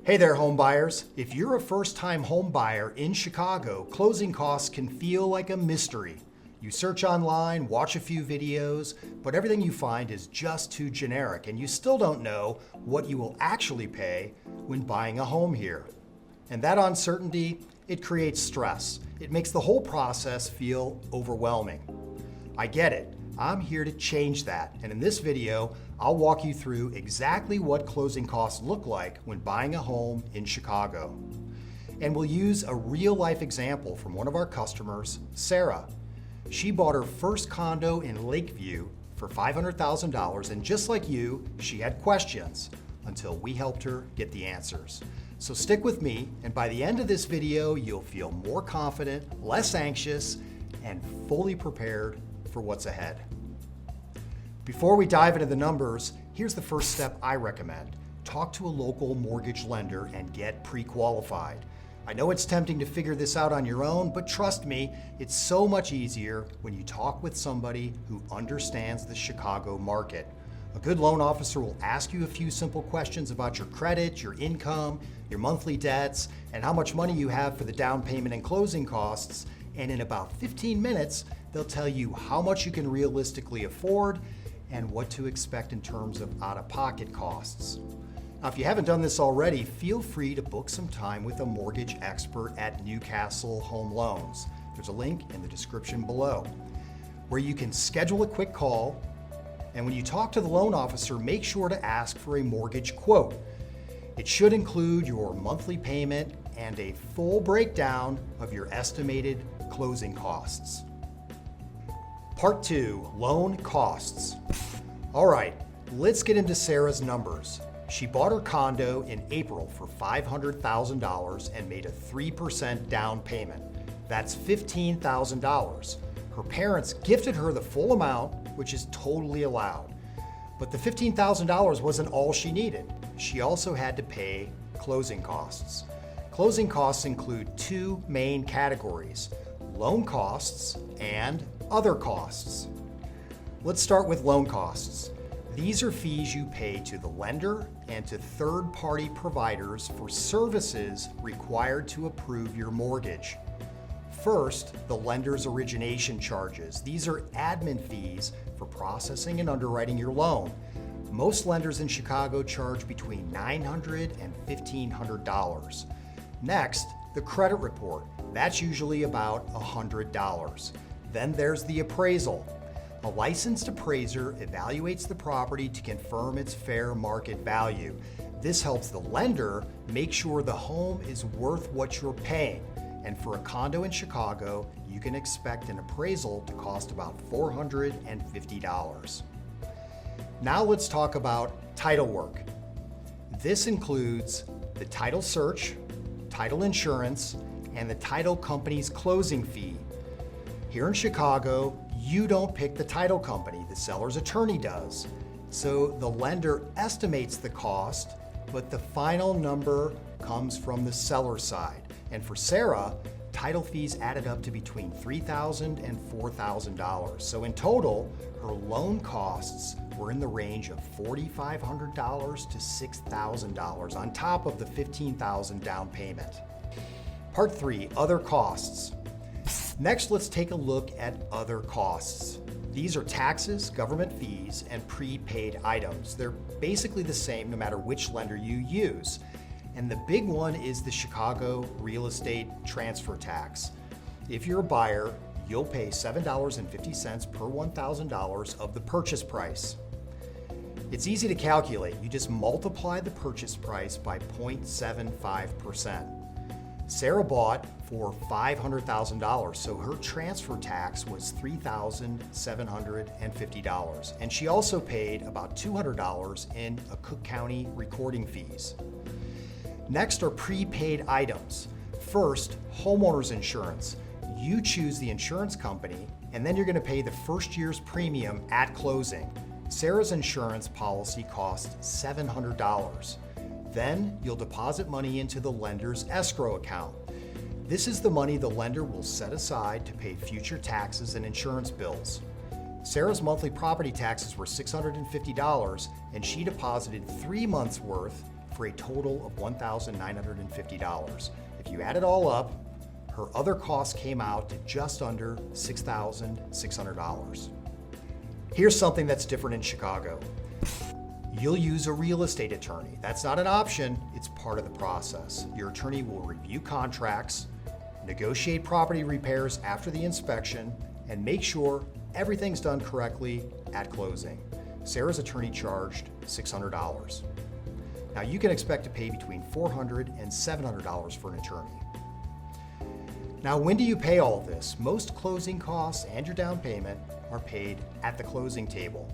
Hey there, home buyers. If you're a first-time home buyer in Chicago, closing costs can feel like a mystery. You search online, watch a few videos, but everything you find is just too generic, and you still don't know what you will actually pay when buying a home here. And that uncertainty, it creates stress. It makes the whole process feel overwhelming. I get it. I'm here to change that, and in this video, I'll walk you through exactly what closing costs look like when buying a home in Chicago. And we'll use a real-life example from one of our customers, Sarah. She bought her first condo in Lakeview for $500,000, and just like you, she had questions until we helped her get the answers. So stick with me, and by the end of this video, you'll feel more confident, less anxious, and fully prepared for what's ahead. Before we dive into the numbers, here's the first step I recommend. Talk to a local mortgage lender and get pre-qualified. I know it's tempting to figure this out on your own, but trust me, it's so much easier when you talk with somebody who understands the Chicago market. A good loan officer will ask you a few simple questions about your credit, your income, your monthly debts, and how much money you have for the down payment and closing costs, and in about 15 minutes, they'll tell you how much you can realistically afford and what to expect in terms of out-of-pocket costs. Now, if you haven't done this already, feel free to book some time with a mortgage expert at Newcastle Home Loans. There's a link in the description below, where you can schedule a quick call, and when you talk to the loan officer, make sure to ask for a mortgage quote. It should include your monthly payment and a full breakdown of your estimated closing costs. Part 2, loan costs. All right, let's get into Sarah's numbers. She bought her condo in April for $500,000 and made a 3% down payment. That's $15,000. Her parents gifted her the full amount, which is totally allowed. But the $15,000 wasn't all she needed. She also had to pay closing costs. Closing costs include two main categories: loan costs and other costs. Let's start with loan costs. These are fees you pay to the lender and to third-party providers for services required to approve your mortgage. First, the lender's origination charges. These are admin fees for processing and underwriting your loan. Most lenders in Chicago charge between $900 and $1,500. Next, the credit report. That's usually about $100. Then there's the appraisal. A licensed appraiser evaluates the property to confirm its fair market value. This helps the lender make sure the home is worth what you're paying. And for a condo in Chicago, you can expect an appraisal to cost about $450. Now let's talk about title work. This includes the title search, title insurance, and the title company's closing fee. Here in Chicago, you don't pick the title company, the seller's attorney does. So the lender estimates the cost, but the final number comes from the seller side. And for Sarah, title fees added up to between $3,000 and $4,000. So in total, her loan costs were in the range of $4,500 to $6,000 on top of the $15,000 down payment. Part 3, other costs. Next, let's take a look at other costs. These are taxes, government fees, and prepaid items. They're basically the same no matter which lender you use. And the big one is the Chicago real estate transfer tax. If you're a buyer, you'll pay $7.50 per $1,000 of the purchase price. It's easy to calculate. You just multiply the purchase price by 0.75%. Sarah bought for $500,000, so her transfer tax was $3,750, and she also paid about $200 in Cook County recording fees. Next are prepaid items. First, homeowner's insurance. You choose the insurance company, and then you're going to pay the first year's premium at closing. Sarah's insurance policy cost $700. Then you'll deposit money into the lender's escrow account. This is the money the lender will set aside to pay future taxes and insurance bills. Sarah's monthly property taxes were $650, and she deposited 3 months' worth for a total of $1,950. If you add it all up, her other costs came out to just under $6,600. Here's something that's different in Chicago. You'll use a real estate attorney. That's not an option, it's part of the process. Your attorney will review contracts, negotiate property repairs after the inspection, and make sure everything's done correctly at closing. Sarah's attorney charged $600. Now you can expect to pay between $400 and $700 for an attorney. Now, when do you pay all of this? Most closing costs and your down payment are paid at the closing table.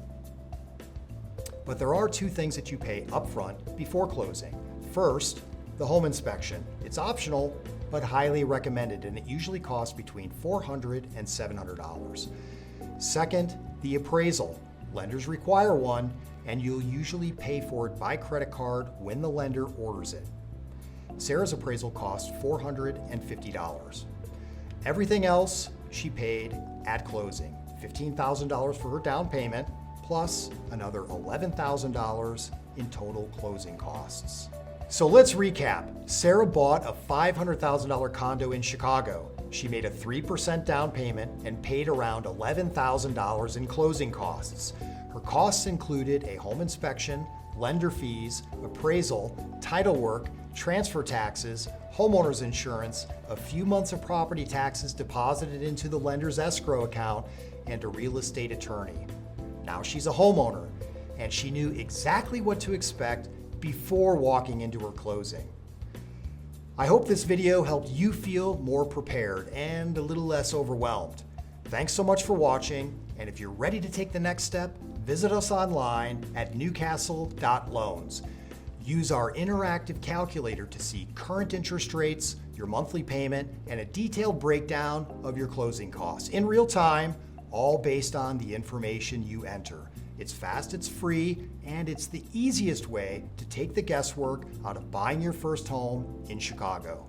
But there are two things that you pay upfront before closing. First, the home inspection. It's optional, but highly recommended, and it usually costs between $400 and $700. Second, the appraisal. Lenders require one, and you'll usually pay for it by credit card when the lender orders it. Sarah's appraisal cost $450. Everything else she paid at closing, $15,000 for her down payment, plus another $11,000 in total closing costs. So let's recap. Sarah bought a $500,000 condo in Chicago. She made a 3% down payment and paid around $11,000 in closing costs. Her costs included a home inspection, lender fees, appraisal, title work, transfer taxes, homeowner's insurance, a few months of property taxes deposited into the lender's escrow account, and a real estate attorney. Now she's a homeowner, and she knew exactly what to expect before walking into her closing. I hope this video helped you feel more prepared and a little less overwhelmed. Thanks so much for watching, and if you're ready to take the next step, visit us online at newcastle.loans. Use our interactive calculator to see current interest rates, your monthly payment, and a detailed breakdown of your closing costs in real time, all based on the information you enter. It's fast, it's free, and it's the easiest way to take the guesswork out of buying your first home in Chicago.